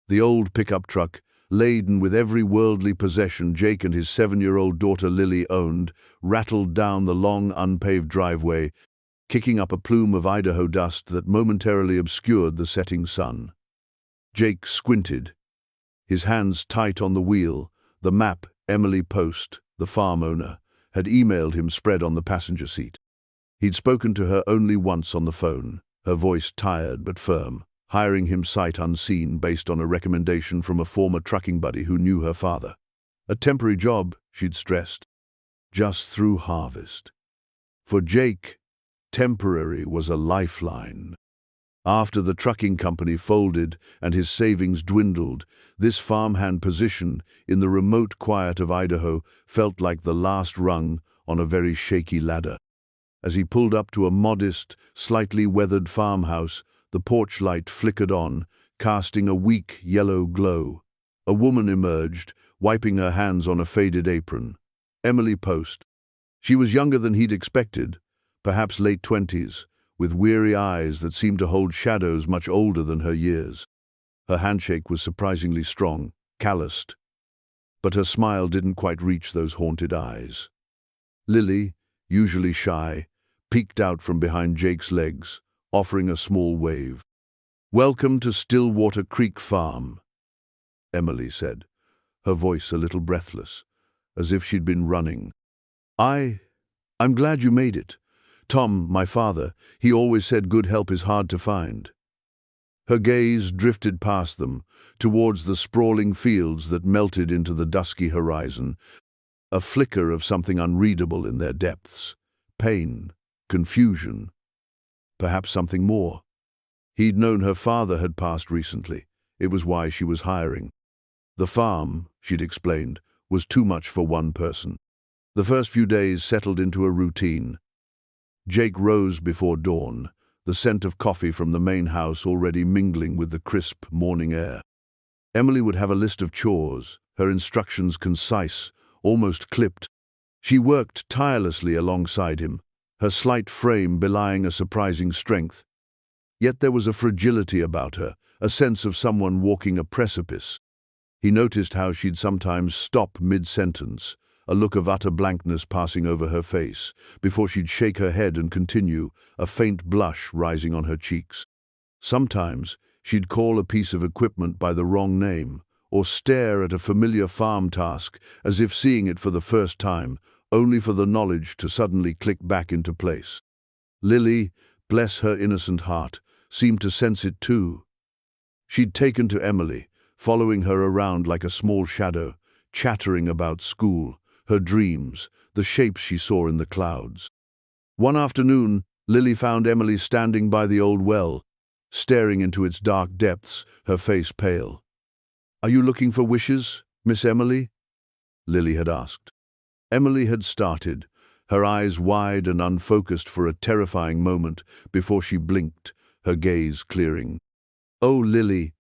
The old pickup truck, laden with every worldly possession Jake and his 7-year-old daughter Lily owned, rattled down the long, unpaved driveway, kicking up a plume of Idaho dust that momentarily obscured the setting sun. Jake squinted, his hands tight on the wheel. The map Emily Post, the farm owner, had emailed him spread on the passenger seat. He'd spoken to her only once on the phone, her voice tired but firm, hiring him sight unseen based on a recommendation from a former trucking buddy who knew her father. A temporary job, she'd stressed, just through harvest. For Jake, temporary was a lifeline. After the trucking company folded and his savings dwindled, this farmhand position in the remote quiet of Idaho felt like the last rung on a very shaky ladder. As he pulled up to a modest, slightly weathered farmhouse, the porch light flickered on, casting a weak yellow glow. A woman emerged, wiping her hands on a faded apron. Emily Post. She was younger than he'd expected, perhaps late 20s, with weary eyes that seemed to hold shadows much older than her years. Her handshake was surprisingly strong, calloused, but her smile didn't quite reach those haunted eyes. Lily, usually shy, peeked out from behind Jake's legs, offering a small wave. "Welcome to Stillwater Creek Farm," Emily said, her voice a little breathless, as if she'd been running. I'm glad you made it. Tom, my father, he always said good help is hard to find." Her gaze drifted past them, towards the sprawling fields that melted into the dusky horizon, a flicker of something unreadable in their depths. Pain, confusion, perhaps something more. He'd known her father had passed recently. It was why she was hiring. The farm, she'd explained, was too much for one person. The first few days settled into a routine. Jake rose before dawn, the scent of coffee from the main house already mingling with the crisp morning air. Emily would have a list of chores, her instructions concise, almost clipped. She worked tirelessly alongside him, her slight frame belying a surprising strength. Yet there was a fragility about her, a sense of someone walking a precipice. He noticed how she'd sometimes stop mid-sentence, a look of utter blankness passing over her face, before she'd shake her head and continue, a faint blush rising on her cheeks. Sometimes she'd call a piece of equipment by the wrong name, or stare at a familiar farm task as if seeing it for the first time, only for the knowledge to suddenly click back into place. Lily, bless her innocent heart, seemed to sense it too. She'd taken to Emily, following her around like a small shadow, chattering about school, her dreams, the shapes she saw in the clouds. One afternoon, Lily found Emily standing by the old well, staring into its dark depths, her face pale. "Are you looking for wishes, Miss Emily?" Lily had asked. Emily had started, her eyes wide and unfocused for a terrifying moment before she blinked, her gaze clearing. "Oh, Lily."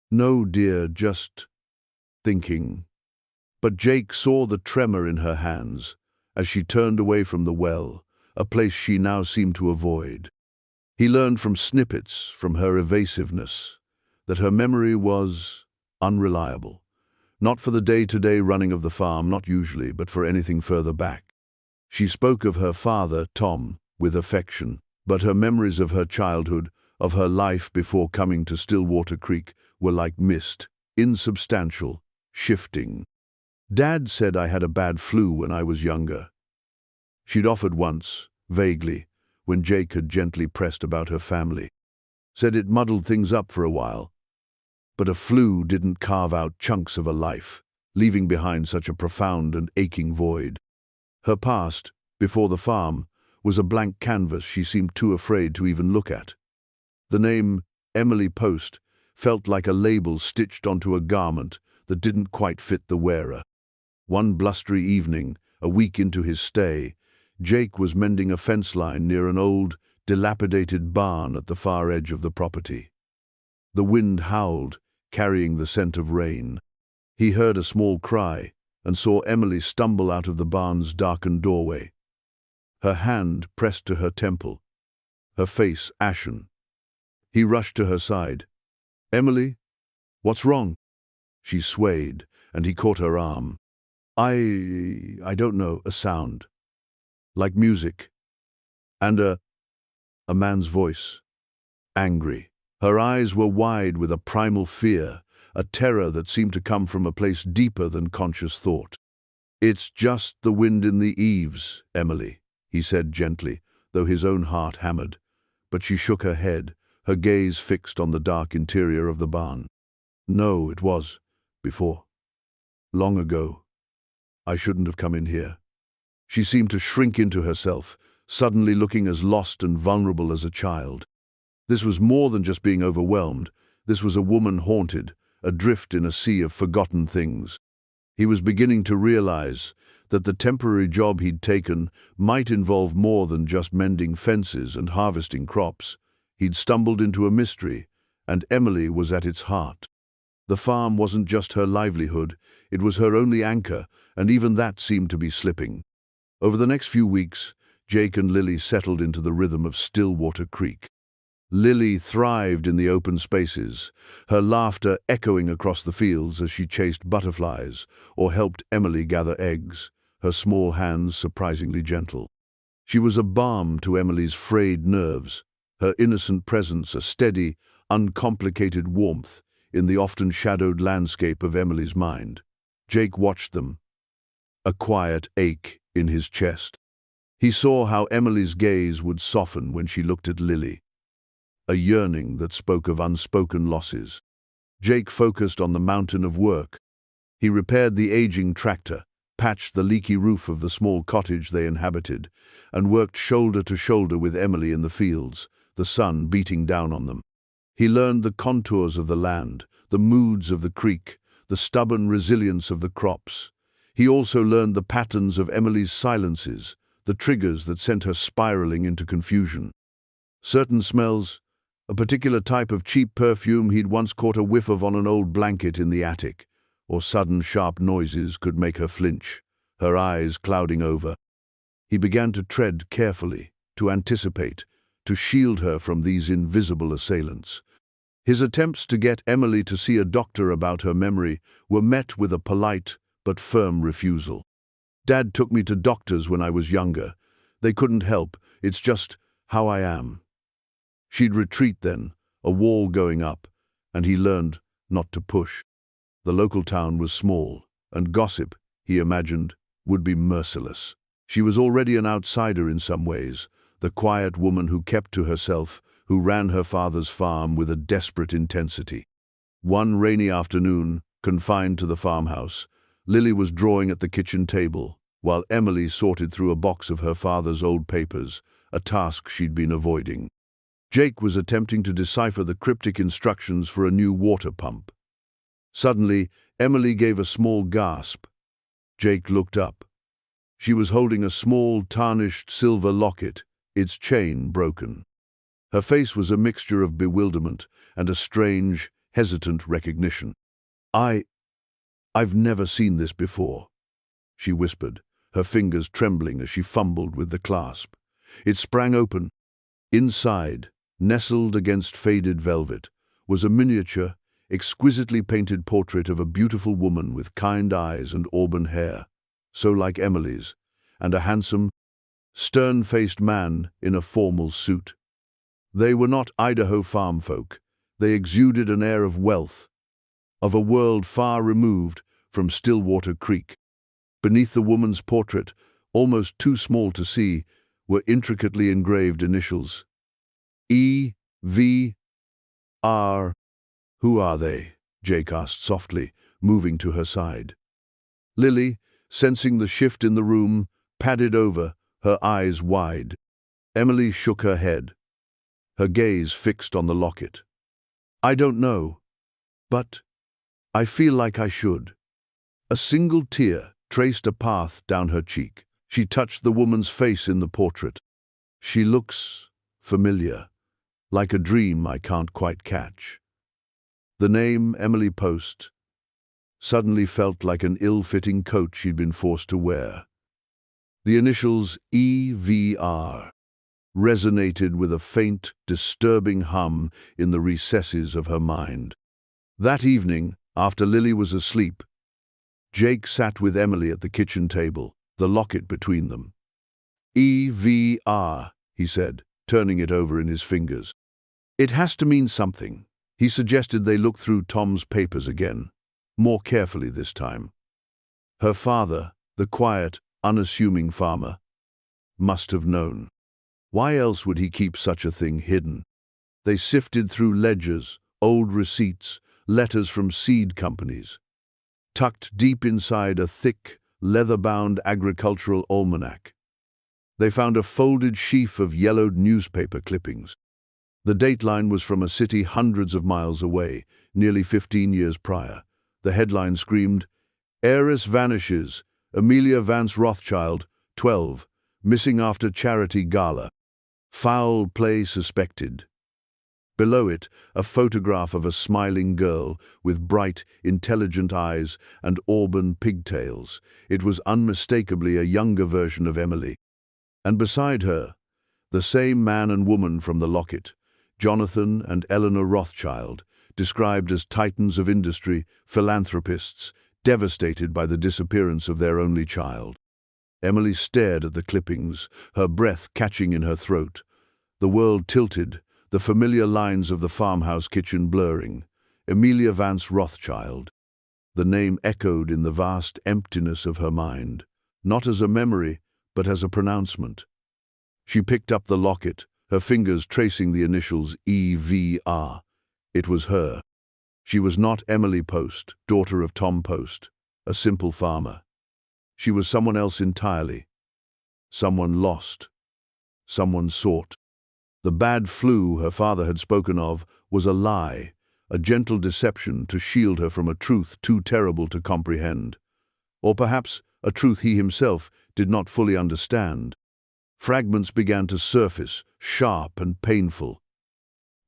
"No, dear, just thinking." But Jake saw the tremor in her hands as she turned away from the well, a place she now seemed to avoid. He learned from snippets, from her evasiveness, that her memory was unreliable. Not for the day-to-day running of the farm, not usually, but for anything further back. She spoke of her father, Tom, with affection, but her memories of her childhood, of her life before coming to Stillwater Creek, were like mist, insubstantial, shifting. "Dad said I had a bad flu when I was younger." She'd offered once, vaguely, when Jake had gently pressed about her family. Said it muddled things up for a while. But a flu didn't carve out chunks of a life, leaving behind such a profound and aching void. Her past, before the farm, was a blank canvas she seemed too afraid to even look at. The name, Emily Post, felt like a label stitched onto a garment that didn't quite fit the wearer. One blustery evening, a week into his stay, Jake was mending a fence line near an old, dilapidated barn at the far edge of the property. The wind howled, carrying the scent of rain. He heard a small cry and saw Emily stumble out of the barn's darkened doorway. Her hand pressed to her temple, her face ashen. He rushed to her side. "Emily?" "What's wrong?" She swayed, and he caught her arm. I don't know, a sound. Like music. And a man's voice. Angry. Her eyes were wide with a primal fear, a terror that seemed to come from a place deeper than conscious thought. "It's just the wind in the eaves, Emily," he said gently, though his own heart hammered. But she shook her head, her gaze fixed on the dark interior of the barn. "No, it was. Before. Long ago. I shouldn't have come in here." She seemed to shrink into herself, suddenly looking as lost and vulnerable as a child. This was more than just being overwhelmed. This was a woman haunted, adrift in a sea of forgotten things. He was beginning to realize that the temporary job he'd taken might involve more than just mending fences and harvesting crops. He'd stumbled into a mystery, and Emily was at its heart. The farm wasn't just her livelihood, it was her only anchor, and even that seemed to be slipping. Over the next few weeks, Jake and Lily settled into the rhythm of Stillwater Creek. Lily thrived in the open spaces, her laughter echoing across the fields as she chased butterflies or helped Emily gather eggs, her small hands surprisingly gentle. She was a balm to Emily's frayed nerves, her innocent presence a steady, uncomplicated warmth in the often shadowed landscape of Emily's mind. Jake watched them, a quiet ache in his chest. He saw how Emily's gaze would soften when she looked at Lily, a yearning that spoke of unspoken losses. Jake focused on the mountain of work. He repaired the aging tractor, patched the leaky roof of the small cottage they inhabited, and worked shoulder to shoulder with Emily in the fields, the sun beating down on them. He learned the contours of the land, the moods of the creek, the stubborn resilience of the crops. He also learned the patterns of Emily's silences, the triggers that sent her spiraling into confusion. Certain smells, a particular type of cheap perfume he'd once caught a whiff of on an old blanket in the attic, or sudden sharp noises could make her flinch, her eyes clouding over. He began to tread carefully, to anticipate, to shield her from these invisible assailants. His attempts to get Emily to see a doctor about her memory were met with a polite but firm refusal. "Dad took me to doctors when I was younger. They couldn't help, it's just how I am." She'd retreat then, a wall going up, and he learned not to push. The local town was small, and gossip, he imagined, would be merciless. She was already an outsider in some ways, the quiet woman who kept to herself, who ran her father's farm with a desperate intensity. One rainy afternoon, confined to the farmhouse, Lily was drawing at the kitchen table, while Emily sorted through a box of her father's old papers, a task she'd been avoiding. Jake was attempting to decipher the cryptic instructions for a new water pump. Suddenly, Emily gave a small gasp. Jake looked up. She was holding a small, tarnished silver locket, its chain broken. Her face was a mixture of bewilderment and a strange, hesitant recognition. I've never seen this before," she whispered, her fingers trembling as she fumbled with the clasp. It sprang open. Inside, nestled against faded velvet, was a miniature, exquisitely painted portrait of a beautiful woman with kind eyes and auburn hair, so like Emily's, and a handsome, stern-faced man in a formal suit. They were not Idaho farm folk. They exuded an air of wealth, of a world far removed from Stillwater Creek. Beneath the woman's portrait, almost too small to see, were intricately engraved initials. E.V.R. "Who are they?" Jake asked softly, moving to her side. Lily, sensing the shift in the room, padded over, her eyes wide. Emily shook her head, her gaze fixed on the locket. "I don't know, but I feel like I should." A single tear traced a path down her cheek. She touched the woman's face in the portrait. "She looks familiar, like a dream I can't quite catch." The name, Emily Post, suddenly felt like an ill-fitting coat she'd been forced to wear. The initials E.V.R. resonated with a faint, disturbing hum in the recesses of her mind. That evening, after Lily was asleep, Jake sat with Emily at the kitchen table, the locket between them. EVR, he said, turning it over in his fingers. It has to mean something. He suggested they look through Tom's papers again, more carefully this time. Her father, the quiet, unassuming farmer, must have known. Why else would he keep such a thing hidden? They sifted through ledgers, old receipts, letters from seed companies. Tucked deep inside a thick, leather-bound agricultural almanac, they found a folded sheaf of yellowed newspaper clippings. The dateline was from a city hundreds of miles away, nearly 15 years prior. The headline screamed, "Heiress vanishes, Amelia Vance Rothschild, 12, missing after charity gala. Foul play suspected." Below it, a photograph of a smiling girl with bright, intelligent eyes and auburn pigtails. It was unmistakably a younger version of Emily. And beside her, the same man and woman from the locket, Jonathan and Eleanor Rothschild, described as titans of industry, philanthropists, devastated by the disappearance of their only child. Emily stared at the clippings, her breath catching in her throat. The world tilted, the familiar lines of the farmhouse kitchen blurring. Amelia Vance Rothschild. The name echoed in the vast emptiness of her mind, not as a memory, but as a pronouncement. She picked up the locket, her fingers tracing the initials EVR. It was her. She was not Emily Post, daughter of Tom Post, a simple farmer. She was someone else entirely. Someone lost. Someone sought. The bad flu her father had spoken of was a lie, a gentle deception to shield her from a truth too terrible to comprehend. Or perhaps a truth he himself did not fully understand. Fragments began to surface, sharp and painful.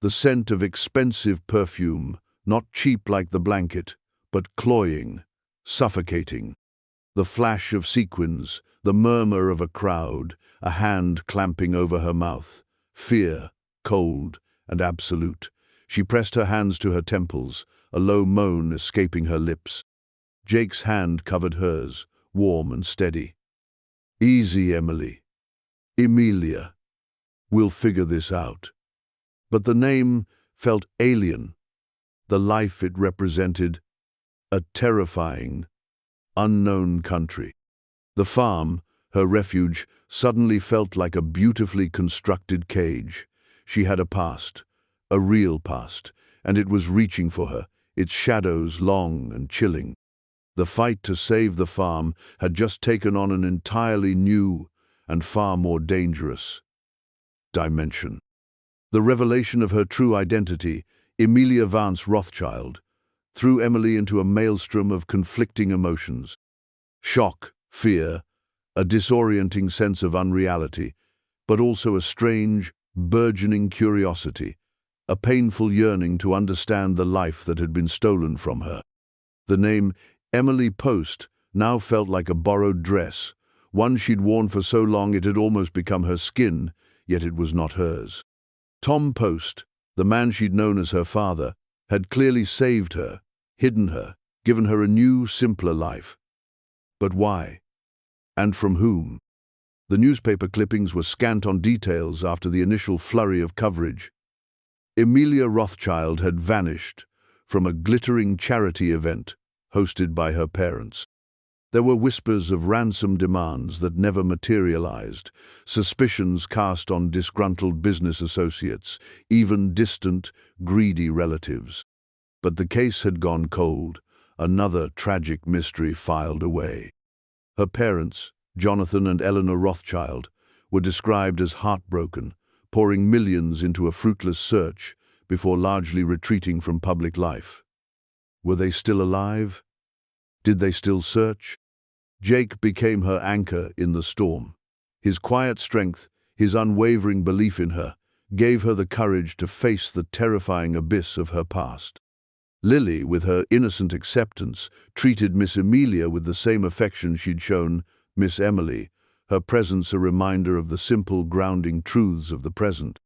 The scent of expensive perfume, not cheap like the blanket, but cloying, suffocating. The flash of sequins, the murmur of a crowd, a hand clamping over her mouth. Fear, cold and absolute. She pressed her hands to her temples, a low moan escaping her lips. Jake's hand covered hers, warm and steady. "Easy, Emily. Emilia. We'll figure this out." But the name felt alien. The life it represented, a terrifying, unknown country. The farm, her refuge, suddenly felt like a beautifully constructed cage. She had a past, a real past, and it was reaching for her, its shadows long and chilling. The fight to save the farm had just taken on an entirely new and far more dangerous dimension. The revelation of her true identity, Amelia Vance Rothschild, threw Emily into a maelstrom of conflicting emotions. Shock, fear, a disorienting sense of unreality, but also a strange, burgeoning curiosity, a painful yearning to understand the life that had been stolen from her. The name Emily Post now felt like a borrowed dress, one she'd worn for so long it had almost become her skin, yet it was not hers. Tom Post, the man she'd known as her father, had clearly saved her, hidden her, given her a new, simpler life. But why? And from whom? The newspaper clippings were scant on details after the initial flurry of coverage. Amelia Rothschild had vanished from a glittering charity event hosted by her parents. There were whispers of ransom demands that never materialized, suspicions cast on disgruntled business associates, even distant, greedy relatives. But the case had gone cold, another tragic mystery filed away. Her parents, Jonathan and Eleanor Rothschild, were described as heartbroken, pouring millions into a fruitless search before largely retreating from public life. Were they still alive? Did they still search? Jake became her anchor in the storm. His quiet strength, his unwavering belief in her, gave her the courage to face the terrifying abyss of her past. Lily, with her innocent acceptance, treated Miss Amelia with the same affection she'd shown Miss Emily, her presence a reminder of the simple, grounding truths of the present.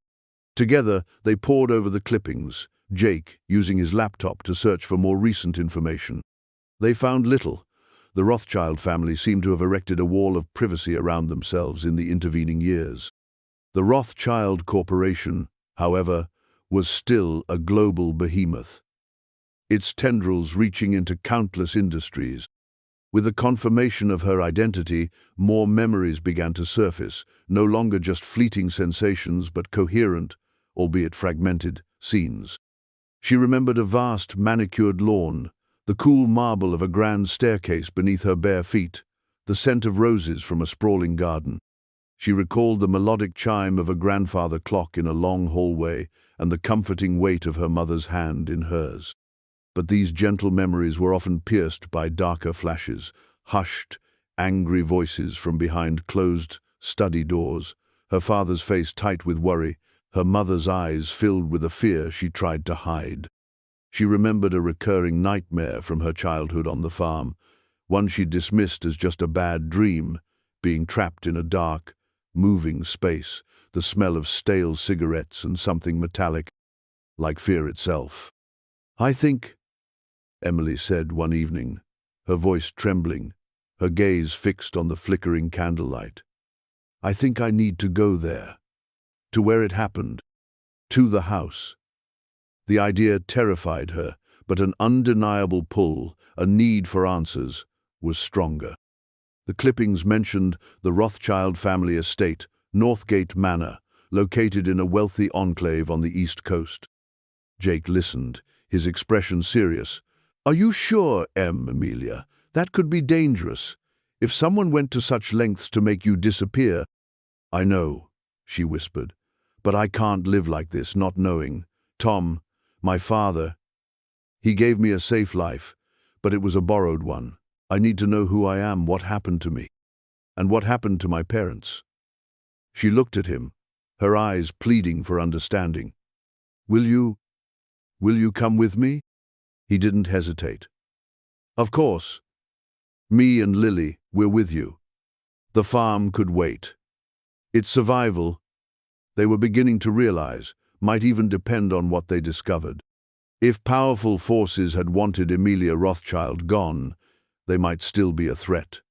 Together, they pored over the clippings, Jake using his laptop to search for more recent information. They found little. The Rothschild family seemed to have erected a wall of privacy around themselves in the intervening years. The Rothschild Corporation, however, was still a global behemoth, its tendrils reaching into countless industries. With the confirmation of her identity, more memories began to surface, no longer just fleeting sensations but coherent, albeit fragmented, scenes. She remembered a vast, manicured lawn, the cool marble of a grand staircase beneath her bare feet, the scent of roses from a sprawling garden. She recalled the melodic chime of a grandfather clock in a long hallway and the comforting weight of her mother's hand in hers. But these gentle memories were often pierced by darker flashes, hushed, angry voices from behind closed study doors, her father's face tight with worry, her mother's eyes filled with a fear she tried to hide. She remembered a recurring nightmare from her childhood on the farm, one she dismissed as just a bad dream, being trapped in a dark, moving space, the smell of stale cigarettes and something metallic, like fear itself. "I think," Emily said one evening, her voice trembling, her gaze fixed on the flickering candlelight. "I think I need to go there, to where it happened, to the house." The idea terrified her, but an undeniable pull, a need for answers, was stronger. The clippings mentioned the Rothschild family estate, Northgate Manor, located in a wealthy enclave on the East Coast. Jake listened, his expression serious. "Are you sure, Amelia? That could be dangerous. If someone went to such lengths to make you disappear—" "I know," she whispered, "but I can't live like this, not knowing. Tom, my father, he gave me a safe life, but it was a borrowed one. I need to know who I am, what happened to me, and what happened to my parents." She looked at him, her eyes pleading for understanding. Will you come with me?" He didn't hesitate. "Of course. Me and Lily, we're with you. The farm could wait. Its survival, they were beginning to realize, might even depend on what they discovered. If powerful forces had wanted Amelia Rothschild gone, they might still be a threat.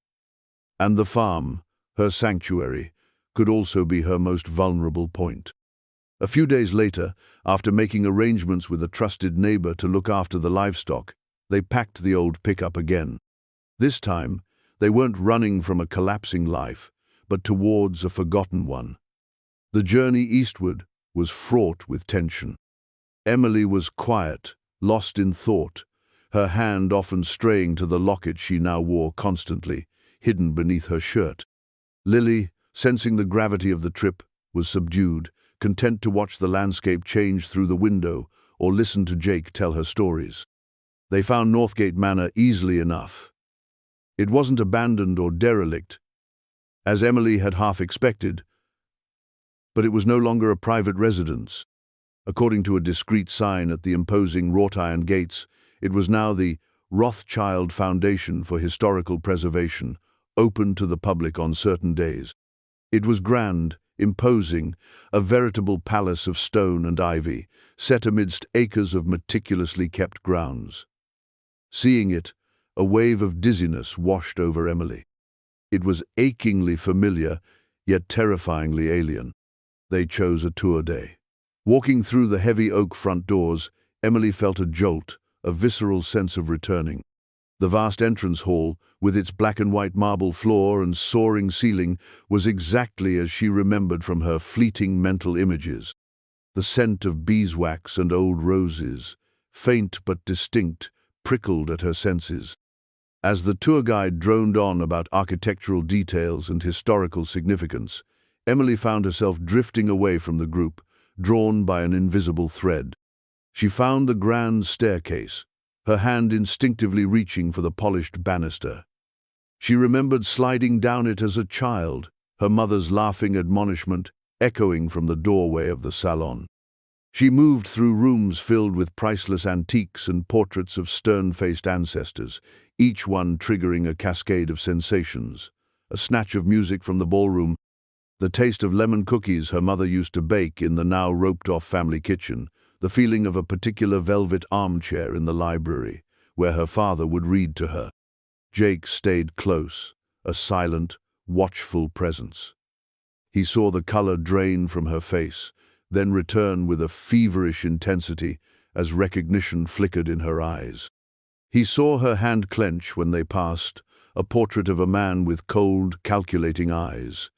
And the farm, her sanctuary, could also be her most vulnerable point. A few days later, after making arrangements with a trusted neighbor to look after the livestock, they packed the old pickup again. This time, they weren't running from a collapsing life, but towards a forgotten one. The journey eastward was fraught with tension. Emily was quiet, lost in thought, her hand often straying to the locket she now wore constantly, hidden beneath her shirt. Lily, sensing the gravity of the trip, was subdued, content to watch the landscape change through the window or listen to Jake tell her stories. They found Northgate Manor easily enough. It wasn't abandoned or derelict, as Emily had half expected, but it was no longer a private residence. According to a discreet sign at the imposing wrought iron gates, it was now the Rothschild Foundation for Historical Preservation, open to the public on certain days. It was grand, imposing, a veritable palace of stone and ivy, set amidst acres of meticulously kept grounds. Seeing it, a wave of dizziness washed over Emily. It was achingly familiar, yet terrifyingly alien. They chose a tour day. Walking through the heavy oak front doors, Emily felt a jolt, a visceral sense of returning. The vast entrance hall, with its black and white marble floor and soaring ceiling, was exactly as she remembered from her fleeting mental images. The scent of beeswax and old roses, faint but distinct, prickled at her senses. As the tour guide droned on about architectural details and historical significance, Emily found herself drifting away from the group, drawn by an invisible thread. She found the grand staircase, her hand instinctively reaching for the polished banister. She remembered sliding down it as a child, her mother's laughing admonishment echoing from the doorway of the salon. She moved through rooms filled with priceless antiques and portraits of stern-faced ancestors, each one triggering a cascade of sensations. A snatch of music from the ballroom, the taste of lemon cookies her mother used to bake in the now roped-off family kitchen, the feeling of a particular velvet armchair in the library, where her father would read to her. Jake stayed close, a silent, watchful presence. He saw the color drain from her face, then return with a feverish intensity as recognition flickered in her eyes. He saw her hand clench when they passed, a portrait of a man with cold, calculating eyes,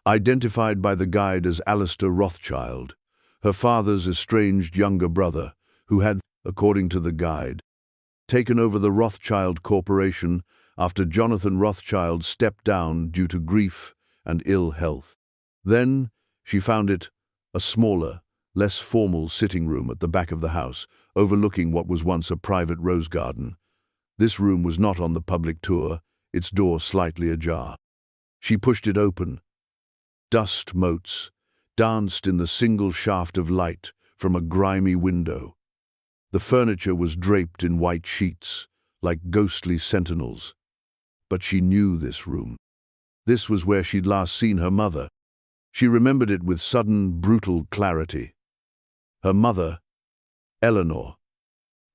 identified by the guide as Alistair Rothschild, her father's estranged younger brother, who had, according to the guide, taken over the Rothschild Corporation after Jonathan Rothschild stepped down due to grief and ill health. Then she found it a smaller, less formal sitting room at the back of the house, overlooking what was once a private rose garden. This room was not on the public tour, its door slightly ajar. She pushed it open. Dust motes danced in the single shaft of light from a grimy window. The furniture was draped in white sheets, like ghostly sentinels. But she knew this room. This was where she'd last seen her mother. She remembered it with sudden, brutal clarity. Her mother, Eleanor,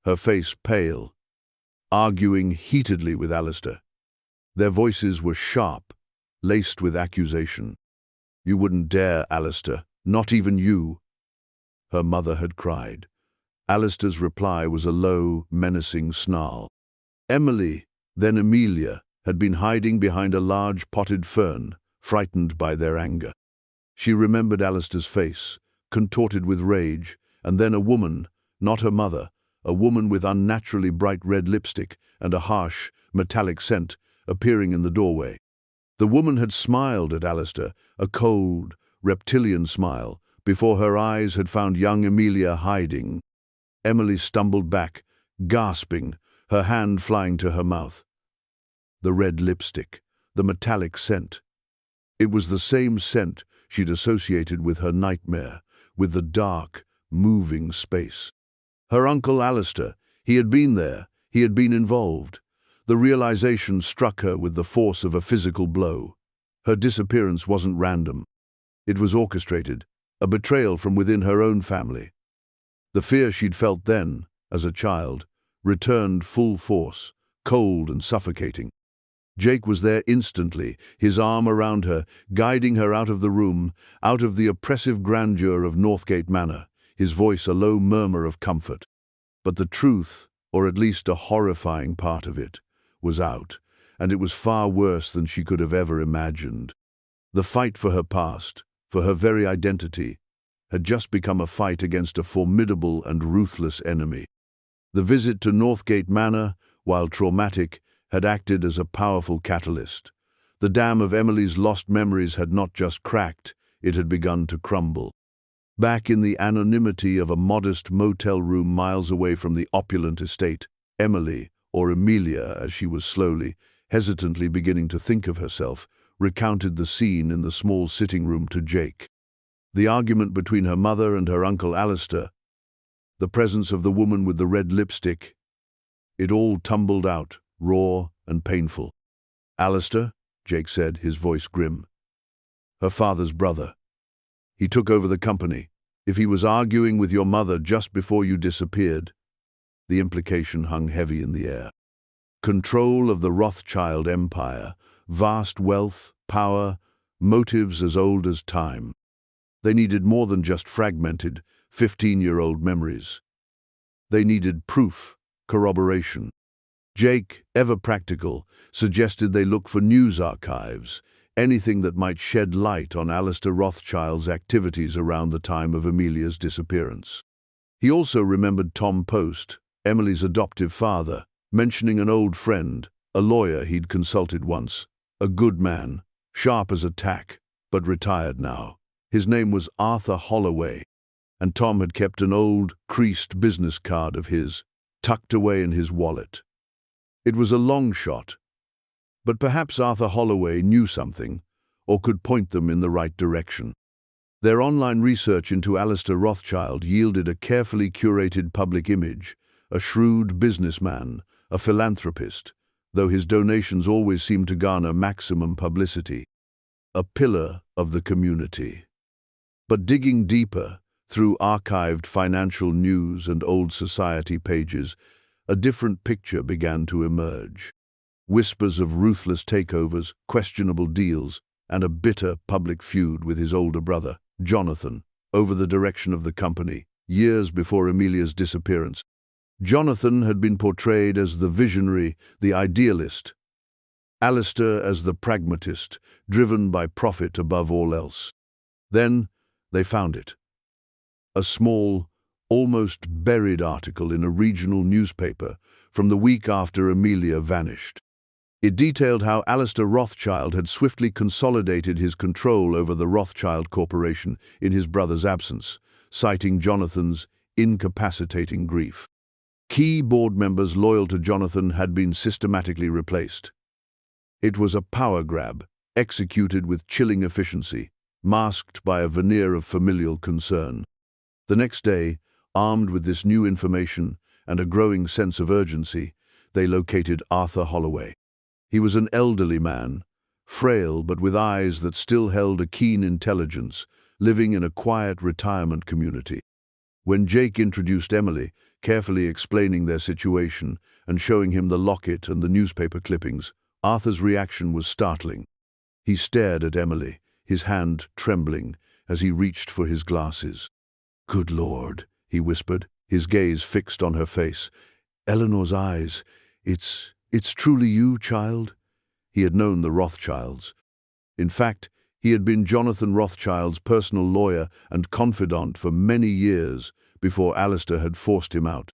her face pale, arguing heatedly with Alistair. Their voices were sharp, laced with accusation. "You wouldn't dare, Alistair, not even you," her mother had cried. Alistair's reply was a low, menacing snarl. Emily, then Amelia, had been hiding behind a large potted fern, frightened by their anger. She remembered Alistair's face, contorted with rage, and then a woman, not her mother, a woman with unnaturally bright red lipstick and a harsh, metallic scent, appearing in the doorway. The woman had smiled at Alistair, a cold, reptilian smile, before her eyes had found young Amelia hiding. Emily stumbled back, gasping, her hand flying to her mouth. The red lipstick, the metallic scent. It was the same scent she'd associated with her nightmare, with the dark, moving space. Her uncle Alistair, he had been there, he had been involved. The realization struck her with the force of a physical blow. Her disappearance wasn't random. It was orchestrated, a betrayal from within her own family. The fear she'd felt then, as a child, returned full force, cold and suffocating. Jake was there instantly, his arm around her, guiding her out of the room, out of the oppressive grandeur of Northgate Manor, his voice a low murmur of comfort. But the truth, or at least a horrifying part of it, was out, and it was far worse than she could have ever imagined. The fight for her past, for her very identity, had just become a fight against a formidable and ruthless enemy. The visit to Northgate Manor, while traumatic, had acted as a powerful catalyst. The dam of Emily's lost memories had not just cracked, it had begun to crumble. Back in the anonymity of a modest motel room miles away from the opulent estate, Emily, or Amelia as she was slowly, hesitantly beginning to think of herself, recounted the scene in the small sitting room to Jake. The argument between her mother and her uncle Alistair, the presence of the woman with the red lipstick, it all tumbled out, raw and painful. "Alistair," Jake said, his voice grim. "Her father's brother. He took over the company. If he was arguing with your mother just before you disappeared," the implication hung heavy in the air. Control of the Rothschild empire, vast wealth, power, motives as old as time. They needed more than just fragmented, 15-year-old memories. They needed proof, corroboration. Jake, ever practical, suggested they look for news archives, anything that might shed light on Alistair Rothschild's activities around the time of Amelia's disappearance. He also remembered Tom Post, Emily's adoptive father, mentioning an old friend, a lawyer he'd consulted once, a good man, sharp as a tack, but retired now. His name was Arthur Holloway, and Tom had kept an old, creased business card of his, tucked away in his wallet. It was a long shot, but perhaps Arthur Holloway knew something, or could point them in the right direction. Their online research into Alistair Rothschild yielded a carefully curated public image, a shrewd businessman, a philanthropist, though his donations always seemed to garner maximum publicity. A pillar of the community. But digging deeper, Through archived financial news and old society pages, a different picture began to emerge. Whispers of ruthless takeovers, questionable deals, and a bitter public feud with his older brother, Jonathan, over the direction of the company, years before Amelia's disappearance. Jonathan had been portrayed as the visionary, the idealist, Alistair as the pragmatist, driven by profit above all else. Then they found it. A small, almost buried article in a regional newspaper from the week after Amelia vanished. It detailed how Alistair Rothschild had swiftly consolidated his control over the Rothschild Corporation in his brother's absence, citing Jonathan's incapacitating grief. Key board members loyal to Jonathan had been systematically replaced. It was a power grab, executed with chilling efficiency, masked by a veneer of familial concern. The next day, armed with this new information and a growing sense of urgency, they located Arthur Holloway. He was an elderly man, frail but with eyes that still held a keen intelligence, living in a quiet retirement community. When Jake introduced Emily, carefully explaining their situation and showing him the locket and the newspaper clippings, Arthur's reaction was startling. He stared at Emily, his hand trembling as he reached for his glasses. "Good Lord," he whispered, his gaze fixed on her face. "Eleanor's eyes. It's truly you, child?" He had known the Rothschilds. In fact, he had been Jonathan Rothschild's personal lawyer and confidant for many years before Alistair had forced him out.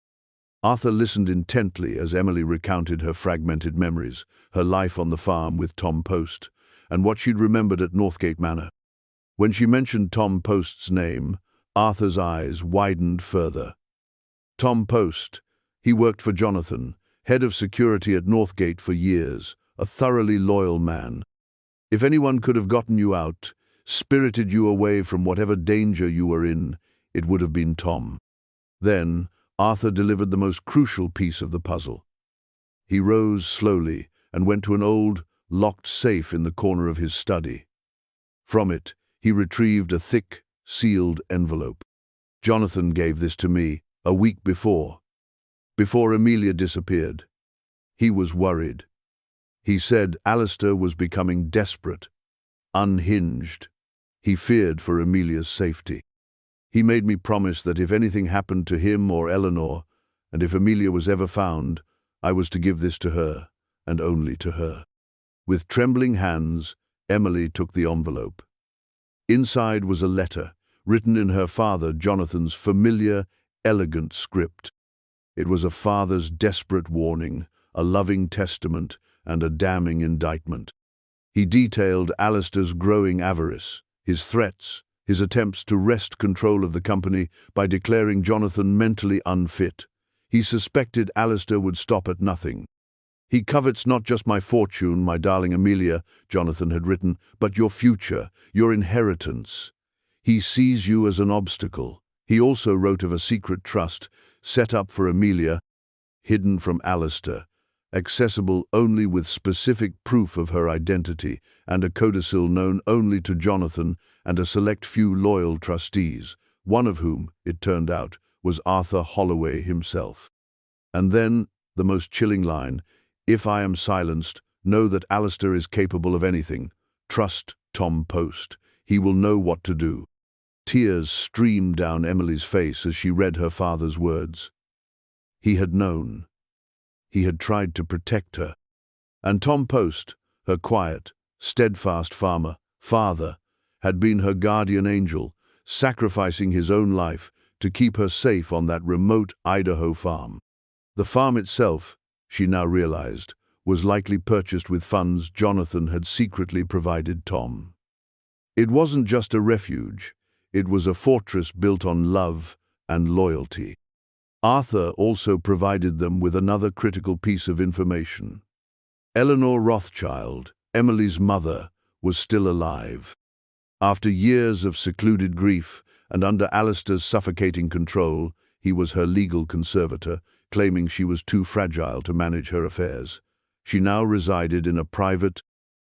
Arthur listened intently as Emily recounted her fragmented memories, her life on the farm with Tom Post, and what she'd remembered at Northgate Manor. When she mentioned Tom Post's name, Arthur's eyes widened further. Tom Post. He worked for Jonathan, head of security at Northgate for years, a thoroughly loyal man. If anyone could have gotten you out, spirited you away from whatever danger you were in, it would have been Tom. Then, Arthur delivered the most crucial piece of the puzzle. He rose slowly and went to an old, locked safe in the corner of his study. From it, he retrieved a thick, sealed envelope. "Jonathan gave this to me a week before Amelia disappeared. He was worried. He said Alistair was becoming desperate, unhinged. He feared for Amelia's safety. He made me promise that if anything happened to him or Eleanor, and if Amelia was ever found, I was to give this to her, and only to her." With trembling hands, Emily took the envelope. Inside was a letter, written in her father Jonathan's familiar, elegant script. It was a father's desperate warning, a loving testament, and a damning indictment. He detailed Alistair's growing avarice, his threats, his attempts to wrest control of the company by declaring Jonathan mentally unfit. He suspected Alistair would stop at nothing. "He covets not just my fortune, my darling Amelia," Jonathan had written, "but your future, your inheritance. He sees you as an obstacle." He also wrote of a secret trust, set up for Amelia, hidden from Alistair, accessible only with specific proof of her identity, and a codicil known only to Jonathan and a select few loyal trustees, one of whom, it turned out, was Arthur Holloway himself. And then, the most chilling line, "If I am silenced, know that Alistair is capable of anything. Trust Tom Post. He will know what to do." Tears streamed down Emily's face as she read her father's words. He had known. He had tried to protect her. And Tom Post, her quiet, steadfast father, had been her guardian angel, sacrificing his own life to keep her safe on that remote Idaho farm. The farm itself, she now realized, was likely purchased with funds Jonathan had secretly provided Tom. It wasn't just a refuge. It was a fortress built on love and loyalty. Arthur also provided them with another critical piece of information. Eleanor Rothschild, Emily's mother, was still alive. After years of secluded grief and under Alistair's suffocating control, he was her legal conservator, claiming she was too fragile to manage her affairs. She now resided in a private,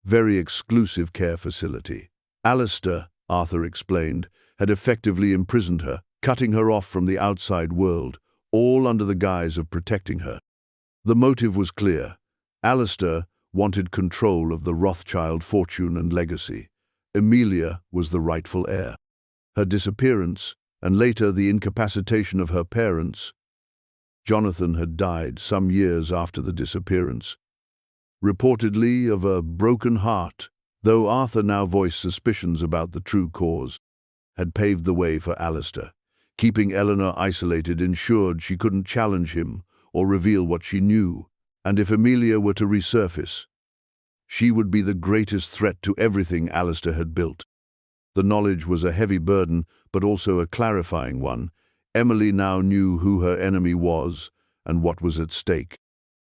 very exclusive care facility. Alistair, Arthur explained, had effectively imprisoned her, cutting her off from the outside world, all under the guise of protecting her. The motive was clear. Alistair wanted control of the Rothschild fortune and legacy. Emilia was the rightful heir. Her disappearance, and later the incapacitation of her parents. Jonathan had died some years after the disappearance, reportedly of a broken heart, though Arthur now voiced suspicions about the true cause, had paved the way for Alistair. Keeping Eleanor isolated ensured she couldn't challenge him or reveal what she knew, and if Emilia were to resurface, she would be the greatest threat to everything Alistair had built. The knowledge was a heavy burden, but also a clarifying one. Emily now knew who her enemy was and what was at stake.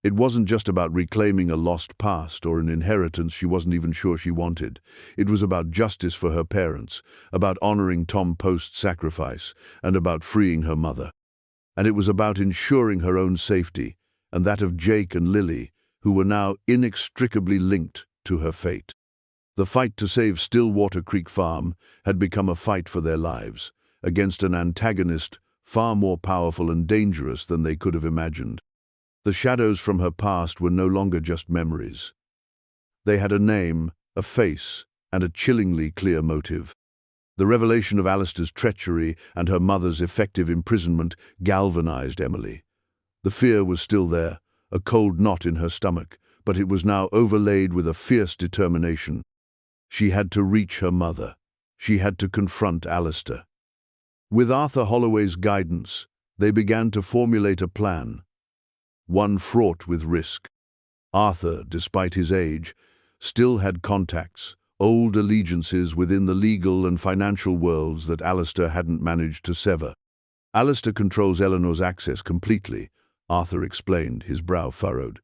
It wasn't just about reclaiming a lost past or an inheritance she wasn't even sure she wanted. It was about justice for her parents, about honoring Tom Post's sacrifice, and about freeing her mother. And it was about ensuring her own safety, and that of Jake and Lily, who were now inextricably linked to her fate. The fight to save Stillwater Creek Farm had become a fight for their lives, against an antagonist far more powerful and dangerous than they could have imagined. The shadows from her past were no longer just memories. They had a name, a face, and a chillingly clear motive. The revelation of Alistair's treachery and her mother's effective imprisonment galvanized Emily. The fear was still there, a cold knot in her stomach, but it was now overlaid with a fierce determination. She had to reach her mother. She had to confront Alistair. With Arthur Holloway's guidance, they began to formulate a plan, one fraught with risk. Arthur, despite his age, still had contacts, old allegiances within the legal and financial worlds that Alistair hadn't managed to sever. Alistair controls Eleanor's access completely, Arthur explained, his brow furrowed.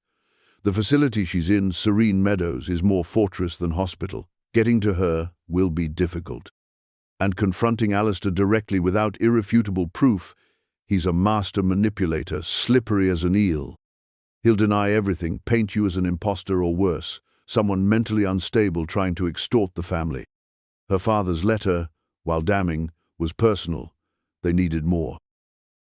The facility she's in, Serene Meadows, is more fortress than hospital. Getting to her will be difficult. And confronting Alistair directly without irrefutable proof, he's a master manipulator, slippery as an eel. He'll deny everything, paint you as an imposter or worse, someone mentally unstable trying to extort the family. Her father's letter, while damning, was personal. They needed more.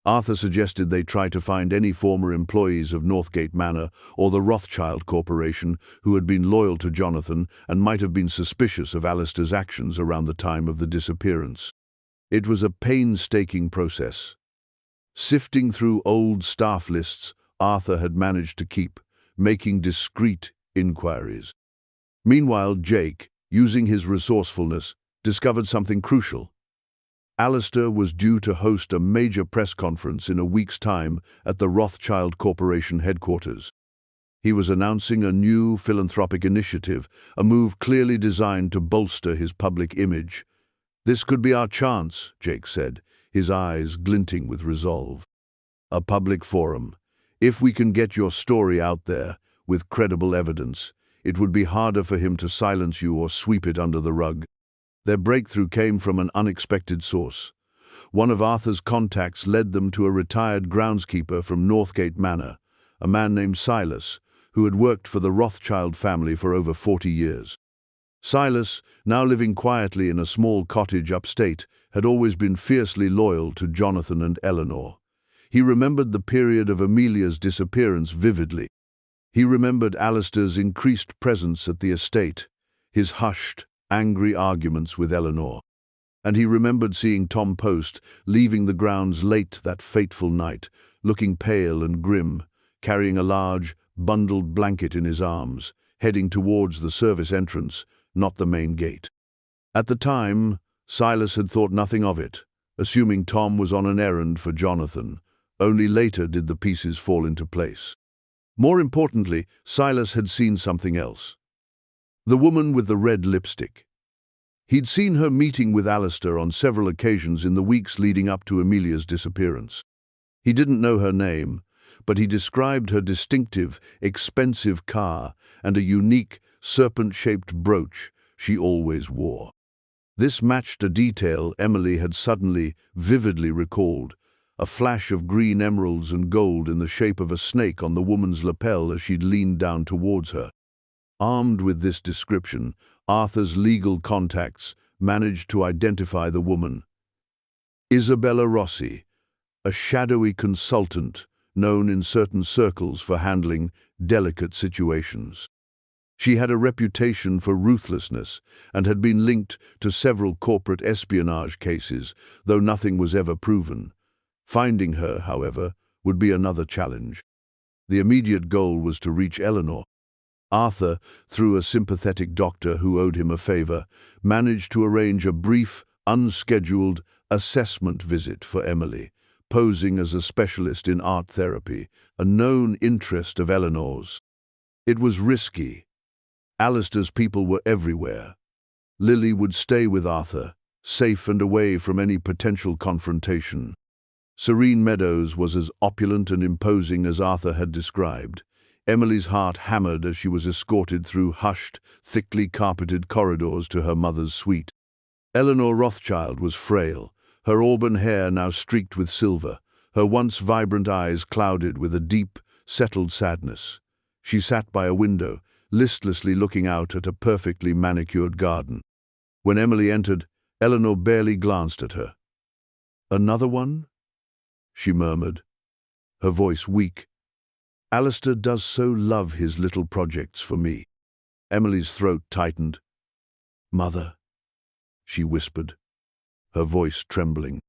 Arthur suggested they try to find any former employees of Northgate Manor or the Rothschild Corporation who had been loyal to Jonathan and might have been suspicious of Alistair's actions around the time of the disappearance. It was a painstaking process. Sifting through old staff lists Arthur had managed to keep, making discreet inquiries. Meanwhile, Jake, using his resourcefulness, discovered something crucial. Alistair was due to host a major press conference in a week's time at the Rothschild Corporation headquarters. He was announcing a new philanthropic initiative, a move clearly designed to bolster his public image. "This could be our chance," Jake said, his eyes glinting with resolve. "A public forum. If we can get your story out there, with credible evidence, it would be harder for him to silence you or sweep it under the rug." Their breakthrough came from an unexpected source. One of Arthur's contacts led them to a retired groundskeeper from Northgate Manor, a man named Silas, who had worked for the Rothschild family for over 40 years. Silas, now living quietly in a small cottage upstate, had always been fiercely loyal to Jonathan and Eleanor. He remembered the period of Emilia's disappearance vividly. He remembered Alistair's increased presence at the estate, his hushed, angry arguments with Eleanor. And he remembered seeing Tom Post leaving the grounds late that fateful night, looking pale and grim, carrying a large, bundled blanket in his arms, heading towards the service entrance, not the main gate. At the time, Silas had thought nothing of it, assuming Tom was on an errand for Jonathan. Only later did the pieces fall into place. More importantly, Silas had seen something else. The woman with the red lipstick. He'd seen her meeting with Alistair on several occasions in the weeks leading up to Emilia's disappearance. He didn't know her name, but he described her distinctive, expensive car and a unique, serpent-shaped brooch she always wore. This matched a detail Emily had suddenly, vividly recalled, a flash of green emeralds and gold in the shape of a snake on the woman's lapel as she'd leaned down towards her. Armed with this description, Arthur's legal contacts managed to identify the woman. Isabella Rossi, a shadowy consultant known in certain circles for handling delicate situations. She had a reputation for ruthlessness and had been linked to several corporate espionage cases, though nothing was ever proven. Finding her, however, would be another challenge. The immediate goal was to reach Eleanor. Arthur, through a sympathetic doctor who owed him a favor, managed to arrange a brief, unscheduled assessment visit for Emily, posing as a specialist in art therapy, a known interest of Eleanor's. It was risky. Alistair's people were everywhere. Lily would stay with Arthur, safe and away from any potential confrontation. Serene Meadows was as opulent and imposing as Arthur had described. Emily's heart hammered as she was escorted through hushed, thickly carpeted corridors to her mother's suite. Eleanor Rothschild was frail, her auburn hair now streaked with silver, her once vibrant eyes clouded with a deep, settled sadness. She sat by a window, listlessly looking out at a perfectly manicured garden. When Emily entered, Eleanor barely glanced at her. "Another one?" she murmured, her voice weak. "Alistair does so love his little projects for me." Emily's throat tightened. "Mother," she whispered, her voice trembling.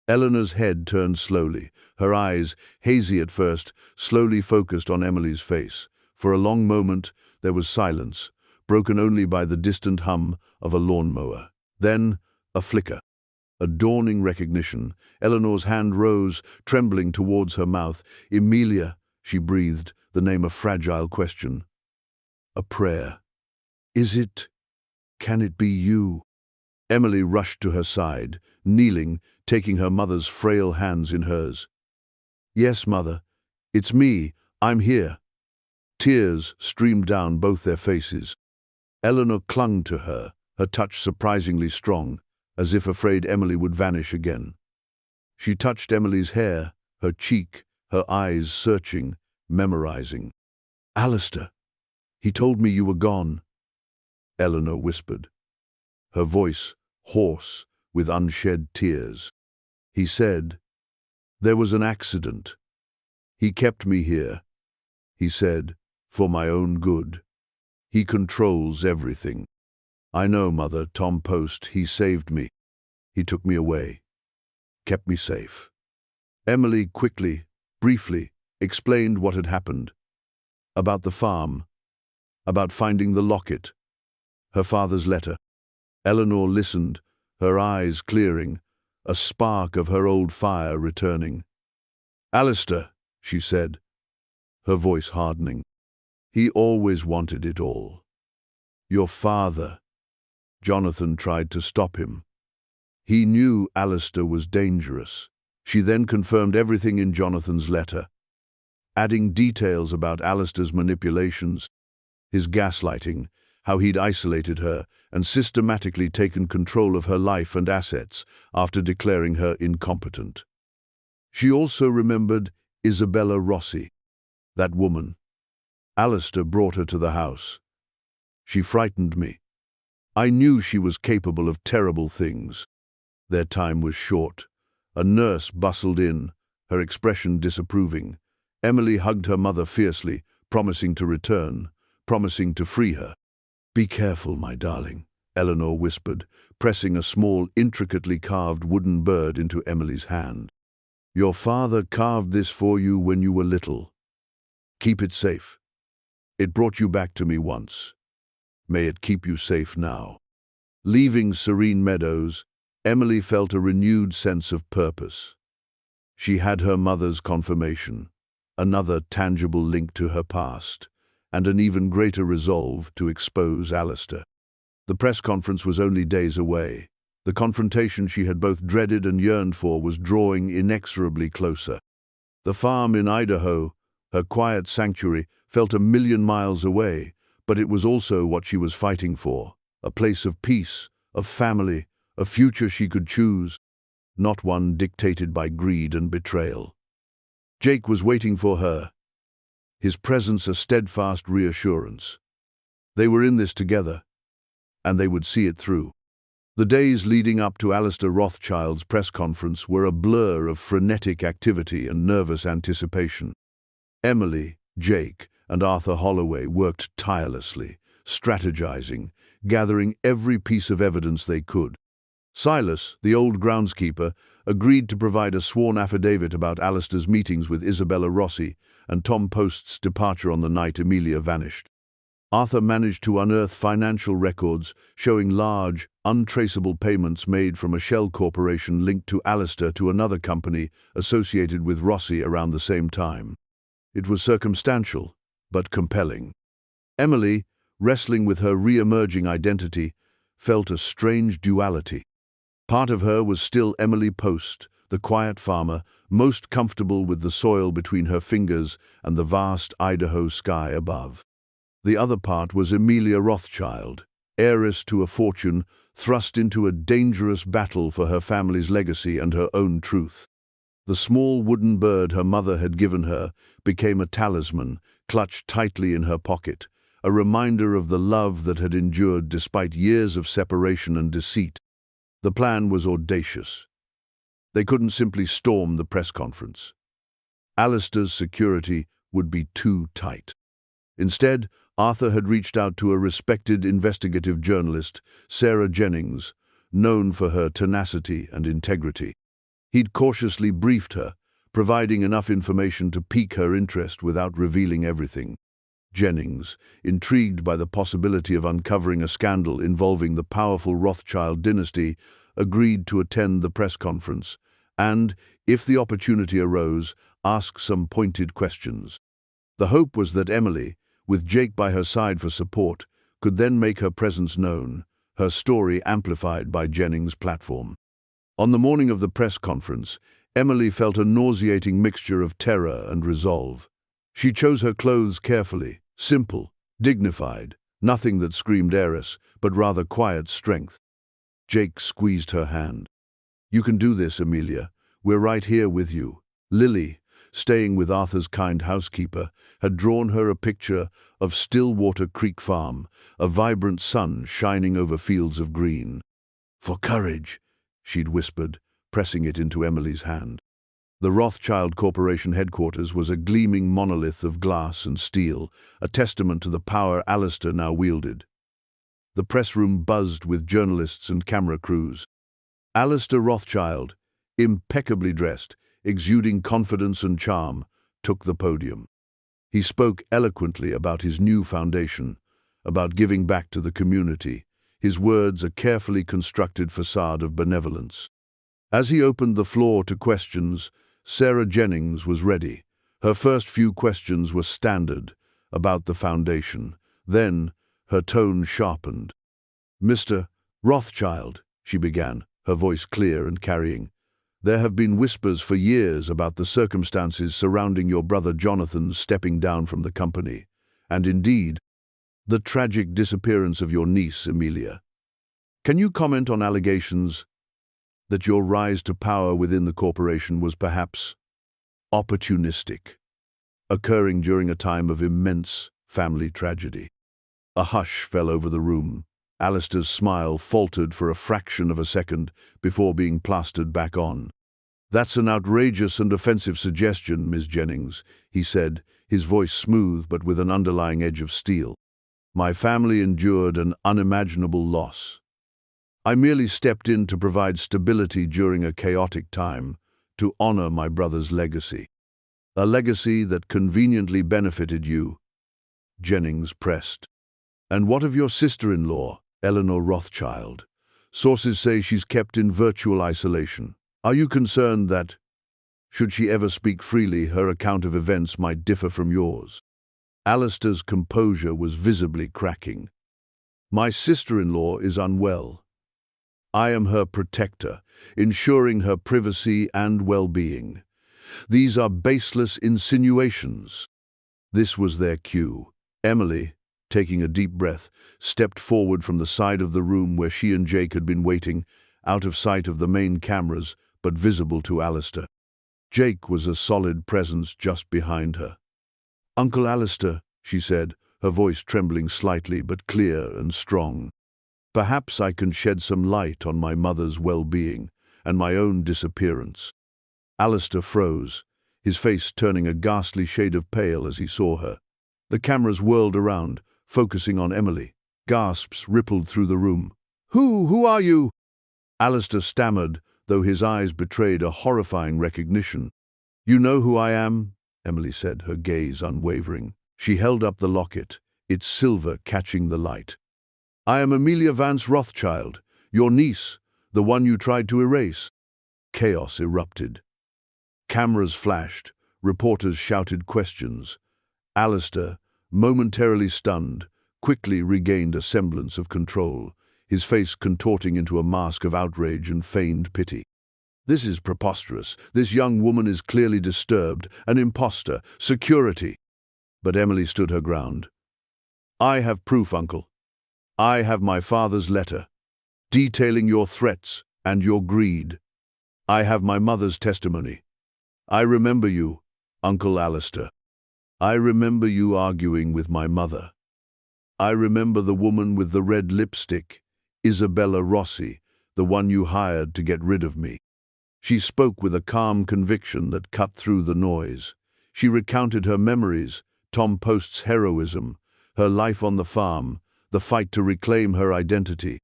Eleanor's head turned slowly, her eyes, hazy at first, slowly focused on Emily's face. For a long moment there was silence, broken only by the distant hum of a lawnmower. Then, a flicker. A dawning recognition. Eleanor's hand rose, trembling towards her mouth. "Emilia," she breathed, the name a fragile question. "A prayer. Can it be you?" Emily rushed to her side, kneeling, taking her mother's frail hands in hers. "Yes, Mother. It's me. I'm here." Tears streamed down both their faces. Eleanor clung to her, her touch surprisingly strong, as if afraid Emily would vanish again. She touched Emily's hair, her cheek, her eyes searching, memorizing. "Alistair, he told me you were gone," Eleanor whispered, her voice hoarse with unshed tears. "He said, there was an accident. He kept me here. He said, for my own good. He controls everything. I know, Mother, Tom Post, he saved me. He took me away, kept me safe." Emily quickly, briefly, explained what had happened. About the farm, about finding the locket, her father's letter. Eleanor listened, her eyes clearing, a spark of her old fire returning. "Alistair," she said, her voice hardening. "He always wanted it all. Your father." Jonathan tried to stop him. He knew Alistair was dangerous. She then confirmed everything in Jonathan's letter, adding details about Alistair's manipulations, his gaslighting, how he'd isolated her and systematically taken control of her life and assets after declaring her incompetent. She also remembered Isabella Rossi, that woman. Alistair brought her to the house. "She frightened me. I knew she was capable of terrible things." Their time was short. A nurse bustled in, her expression disapproving. Emily hugged her mother fiercely, promising to return, promising to free her. "Be careful, my darling," Eleanor whispered, pressing a small, intricately carved wooden bird into Emily's hand. "Your father carved this for you when you were little. Keep it safe. It brought you back to me once. May it keep you safe now." Leaving Serene Meadows, Emily felt a renewed sense of purpose. She had her mother's confirmation, another tangible link to her past, and an even greater resolve to expose Alistair. The press conference was only days away. The confrontation she had both dreaded and yearned for was drawing inexorably closer. The farm in Idaho, her quiet sanctuary, felt 1,000,000 miles away, but it was also what she was fighting for, a place of peace, of family, a future she could choose, not one dictated by greed and betrayal. Jake was waiting for her, his presence a steadfast reassurance. They were in this together, and they would see it through. The days leading up to Alistair Rothschild's press conference were a blur of frenetic activity and nervous anticipation. Emily, Jake, and Arthur Holloway worked tirelessly, strategizing, gathering every piece of evidence they could. Silas, the old groundskeeper, agreed to provide a sworn affidavit about Alistair's meetings with Isabella Rossi and Tom Post's departure on the night Amelia vanished. Arthur managed to unearth financial records showing large, untraceable payments made from a shell corporation linked to Alistair to another company associated with Rossi around the same time. It was circumstantial, but compelling. Emily, wrestling with her re-emerging identity, felt a strange duality. Part of her was still Emily Post, the quiet farmer, most comfortable with the soil between her fingers and the vast Idaho sky above. The other part was Amelia Rothschild, heiress to a fortune, thrust into a dangerous battle for her family's legacy and her own truth. The small wooden bird her mother had given her became a talisman, clutched tightly in her pocket, a reminder of the love that had endured despite years of separation and deceit. The plan was audacious. They couldn't simply storm the press conference. Alistair's security would be too tight. Instead, Arthur had reached out to a respected investigative journalist, Sarah Jennings, known for her tenacity and integrity. He'd cautiously briefed her, providing enough information to pique her interest without revealing everything. Jennings, intrigued by the possibility of uncovering a scandal involving the powerful Rothschild dynasty, agreed to attend the press conference and, if the opportunity arose, ask some pointed questions. The hope was that Emily, with Jake by her side for support, could then make her presence known, her story amplified by Jennings' platform. On the morning of the press conference, Emily felt a nauseating mixture of terror and resolve. She chose her clothes carefully, simple, dignified, nothing that screamed heiress, but rather quiet strength. Jake squeezed her hand. "You can do this, Amelia. We're right here with you." Lily, staying with Arthur's kind housekeeper, had drawn her a picture of Stillwater Creek Farm, a vibrant sun shining over fields of green. "For courage," she'd whispered, pressing it into Emily's hand. The Rothschild Corporation headquarters was a gleaming monolith of glass and steel, a testament to the power Alistair now wielded. The press room buzzed with journalists and camera crews. Alistair Rothschild, impeccably dressed, exuding confidence and charm, took the podium. He spoke eloquently about his new foundation, about giving back to the community, his words a carefully constructed facade of benevolence. As he opened the floor to questions, Sarah Jennings was ready. Her first few questions were standard, about the foundation. Then, her tone sharpened. "Mr. Rothschild," she began, her voice clear and carrying, "there have been whispers for years about the circumstances surrounding your brother Jonathan's stepping down from the company, and indeed, the tragic disappearance of your niece, Amelia. Can you comment on allegations that your rise to power within the corporation was perhaps opportunistic, occurring during a time of immense family tragedy?" A hush fell over the room. Alistair's smile faltered for a fraction of a second before being plastered back on. "That's an outrageous and offensive suggestion, Ms. Jennings," he said, his voice smooth but with an underlying edge of steel. "My family endured an unimaginable loss. I merely stepped in to provide stability during a chaotic time, to honor my brother's legacy. A legacy that conveniently benefited you," Jennings pressed. "And what of your sister-in-law, Eleanor Rothschild? Sources say she's kept in virtual isolation. Are you concerned that, should she ever speak freely, her account of events might differ from yours?" Alistair's composure was visibly cracking. "My sister-in-law is unwell. I am her protector, ensuring her privacy and well-being. These are baseless insinuations." This was their cue. Emily, taking a deep breath, stepped forward from the side of the room where she and Jake had been waiting, out of sight of the main cameras, but visible to Alistair. Jake was a solid presence just behind her. "Uncle Alistair," she said, her voice trembling slightly but clear and strong. Perhaps I can shed some light on my mother's well-being and my own disappearance." Alistair froze, his face turning a ghastly shade of pale as he saw her. The cameras whirled around, focusing on Emily. Gasps rippled through the room. Who are you?" Alistair stammered, though his eyes betrayed a horrifying recognition. "You know who I am?" Emily said, her gaze unwavering. She held up the locket, its silver catching the light. "I am Amelia Vance Rothschild, your niece, the one you tried to erase." Chaos erupted. Cameras flashed, reporters shouted questions. Alistair, momentarily stunned, quickly regained a semblance of control, his face contorting into a mask of outrage and feigned pity. "This is preposterous. This young woman is clearly disturbed, an imposter, security." But Emily stood her ground. "I have proof, Uncle. I have my father's letter, detailing your threats and your greed. I have my mother's testimony. I remember you, Uncle Alistair. I remember you arguing with my mother. I remember the woman with the red lipstick, Isabella Rossi, the one you hired to get rid of me." She spoke with a calm conviction that cut through the noise. She recounted her memories, Tom Post's heroism, her life on the farm, the fight to reclaim her identity.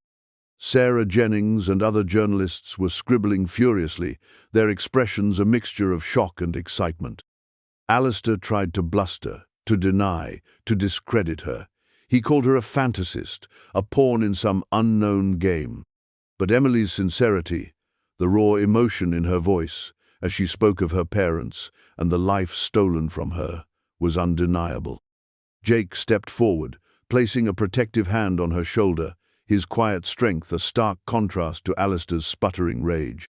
Sarah Jennings and other journalists were scribbling furiously, their expressions a mixture of shock and excitement. Alistair tried to bluster, to deny, to discredit her. He called her a fantasist, a pawn in some unknown game. But Emily's sincerity, the raw emotion in her voice, as she spoke of her parents and the life stolen from her, was undeniable. Jake stepped forward, placing a protective hand on her shoulder, his quiet strength a stark contrast to Alistair's sputtering rage.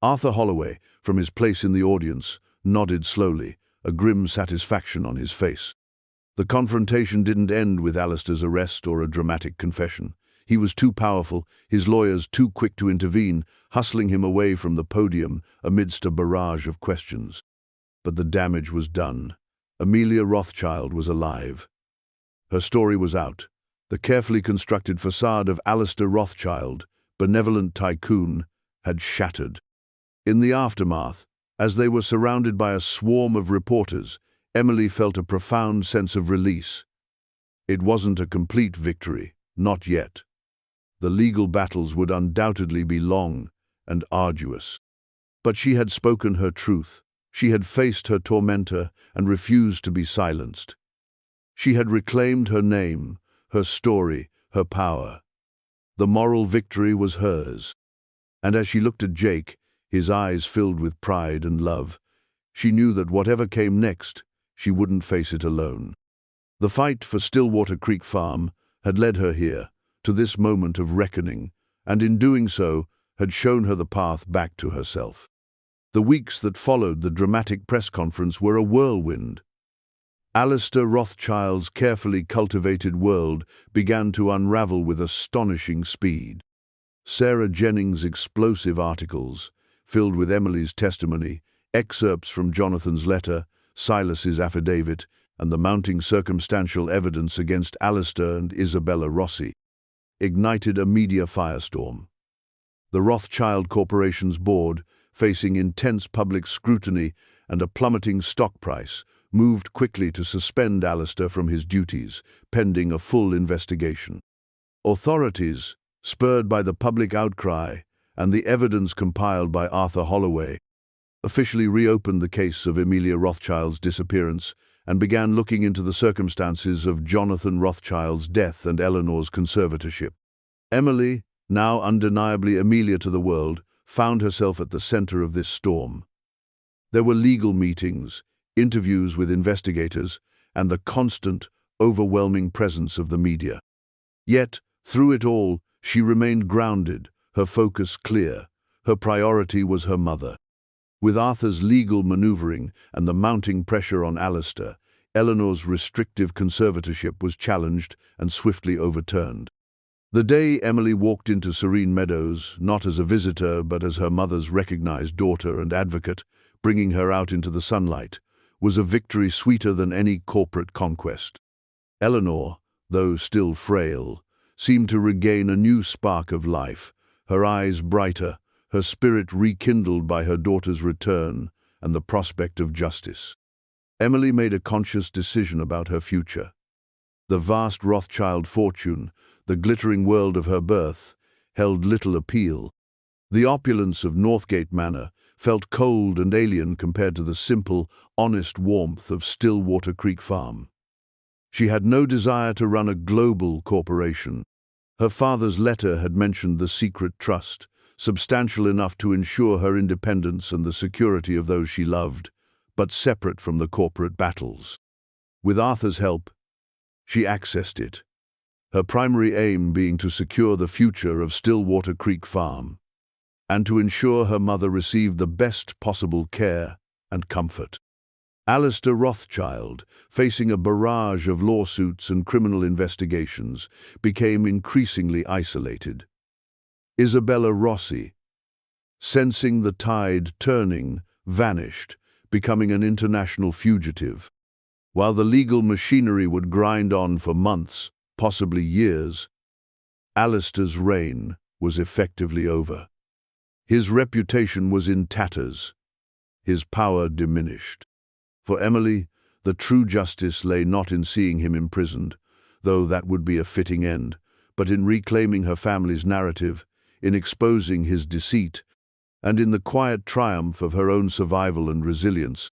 Arthur Holloway, from his place in the audience, nodded slowly, a grim satisfaction on his face. The confrontation didn't end with Alistair's arrest or a dramatic confession. He was too powerful, his lawyers too quick to intervene, hustling him away from the podium amidst a barrage of questions. But the damage was done. Amelia Rothschild was alive. Her story was out. The carefully constructed facade of Alistair Rothschild, benevolent tycoon, had shattered. In the aftermath, as they were surrounded by a swarm of reporters, Emily felt a profound sense of release. It wasn't a complete victory, not yet. The legal battles would undoubtedly be long and arduous. But she had spoken her truth. She had faced her tormentor and refused to be silenced. She had reclaimed her name, her story, her power. The moral victory was hers. And as she looked at Jake, his eyes filled with pride and love, she knew that whatever came next, she wouldn't face it alone. The fight for Stillwater Creek Farm had led her here, to this moment of reckoning, and in doing so, had shown her the path back to herself. The weeks that followed the dramatic press conference were a whirlwind. Alistair Rothschild's carefully cultivated world began to unravel with astonishing speed. Sarah Jennings' explosive articles, filled with Emily's testimony, excerpts from Jonathan's letter, Silas's affidavit, and the mounting circumstantial evidence against Alistair and Isabella Rossi, ignited a media firestorm. The Rothschild Corporation's board, facing intense public scrutiny and a plummeting stock price, moved quickly to suspend Alistair from his duties, pending a full investigation. Authorities, spurred by the public outcry and the evidence compiled by Arthur Holloway, officially reopened the case of Amelia Rothschild's disappearance and began looking into the circumstances of Jonathan Rothschild's death and Eleanor's conservatorship. Emily, now undeniably Amelia to the world, found herself at the center of this storm. There were legal meetings, interviews with investigators, and the constant, overwhelming presence of the media. Yet, through it all, she remained grounded, her focus clear. Her priority was her mother. With Arthur's legal maneuvering and the mounting pressure on Alistair, Eleanor's restrictive conservatorship was challenged and swiftly overturned. The day Emily walked into Serene Meadows, not as a visitor but as her mother's recognized daughter and advocate, bringing her out into the sunlight, was a victory sweeter than any corporate conquest. Eleanor, though still frail, seemed to regain a new spark of life, her eyes brighter, her spirit rekindled by her daughter's return and the prospect of justice. Emily made a conscious decision about her future. The vast Rothschild fortune, the glittering world of her birth, held little appeal. The opulence of Northgate Manor felt cold and alien compared to the simple, honest warmth of Stillwater Creek Farm. She had no desire to run a global corporation. Her father's letter had mentioned the secret trust, substantial enough to ensure her independence and the security of those she loved, but separate from the corporate battles. With Arthur's help, she accessed it, her primary aim being to secure the future of Stillwater Creek Farm, and to ensure her mother received the best possible care and comfort. Alistair Rothschild, facing a barrage of lawsuits and criminal investigations, became increasingly isolated. Isabella Rossi, sensing the tide turning, vanished, becoming an international fugitive. While the legal machinery would grind on for months, possibly years, Alistair's reign was effectively over. His reputation was in tatters, his power diminished. For Emily, the true justice lay not in seeing him imprisoned, though that would be a fitting end, but in reclaiming her family's narrative, in exposing his deceit, and in the quiet triumph of her own survival and resilience.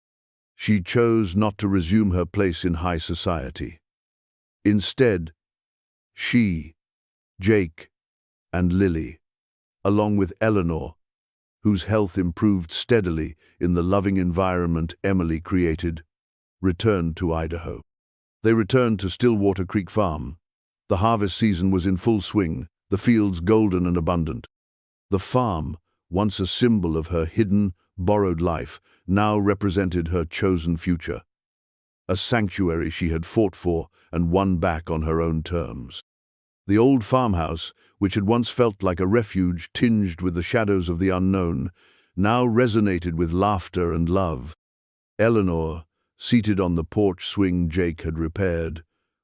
She chose not to resume her place in high society. Instead, she, Jake, and Lily, along with Eleanor, whose health improved steadily in the loving environment Emily created, returned to Idaho. They returned to Stillwater Creek Farm. The harvest season was in full swing, the fields golden and abundant. The farm, once a symbol of her hidden, borrowed life, now represented her chosen future. A sanctuary she had fought for and won back on her own terms. The old farmhouse, which had once felt like a refuge tinged with the shadows of the unknown, now resonated with laughter and love. Eleanor, seated on the porch swing Jake had repaired,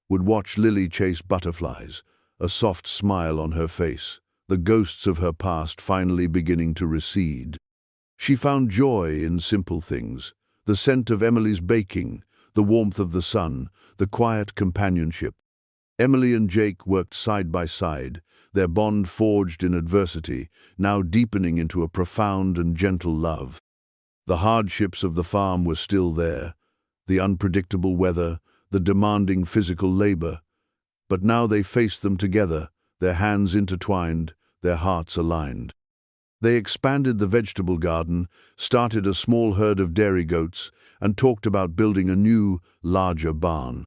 would watch Lily chase butterflies, a soft smile on her face, the ghosts of her past finally beginning to recede. She found joy in simple things, the scent of Emily's baking, the warmth of the sun, the quiet companionship. Emily and Jake worked side by side, their bond forged in adversity, now deepening into a profound and gentle love. The hardships of the farm were still there, the unpredictable weather, the demanding physical labor, but now they faced them together, their hands intertwined, their hearts aligned. They expanded the vegetable garden, started a small herd of dairy goats, and talked about building a new, larger barn.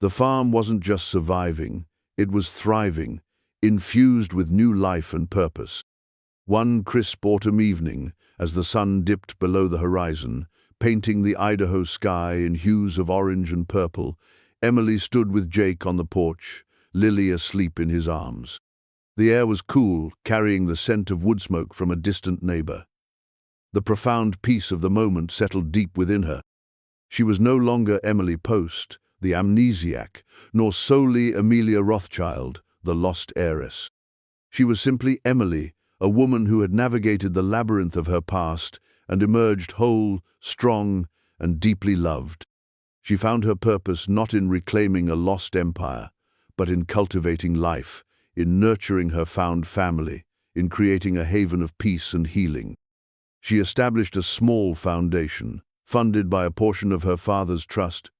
The farm wasn't just surviving, it was thriving, infused with new life and purpose. One crisp autumn evening, as the sun dipped below the horizon, painting the Idaho sky in hues of orange and purple, Emily stood with Jake on the porch, Lily asleep in his arms. The air was cool, carrying the scent of wood smoke from a distant neighbor. The profound peace of the moment settled deep within her. She was no longer Emily Post, the amnesiac, nor solely Amelia Rothschild, the lost heiress. She was simply Emily, a woman who had navigated the labyrinth of her past and emerged whole, strong, and deeply loved. She found her purpose not in reclaiming a lost empire, but in cultivating life, in nurturing her found family, in creating a haven of peace and healing. She established a small foundation, funded by a portion of her father's trust,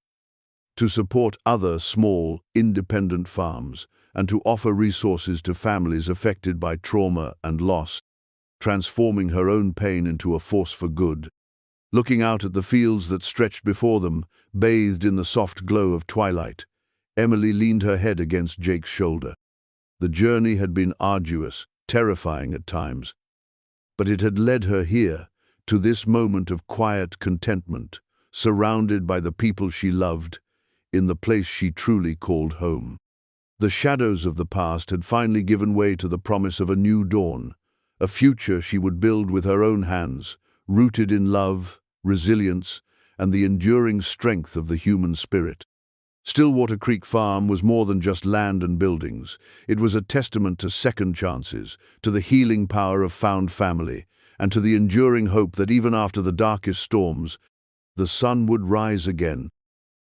to support other small, independent farms and to offer resources to families affected by trauma and loss, transforming her own pain into a force for good. Looking out at the fields that stretched before them, bathed in the soft glow of twilight, Emily leaned her head against Jake's shoulder. The journey had been arduous, terrifying at times, but it had led her here, to this moment of quiet contentment, surrounded by the people she loved, in the place she truly called home. The shadows of the past had finally given way to the promise of a new dawn, a future she would build with her own hands, rooted in love, resilience, and the enduring strength of the human spirit. Stillwater Creek Farm was more than just land and buildings. It was a testament to second chances, to the healing power of found family, and to the enduring hope that even after the darkest storms, the sun would rise again.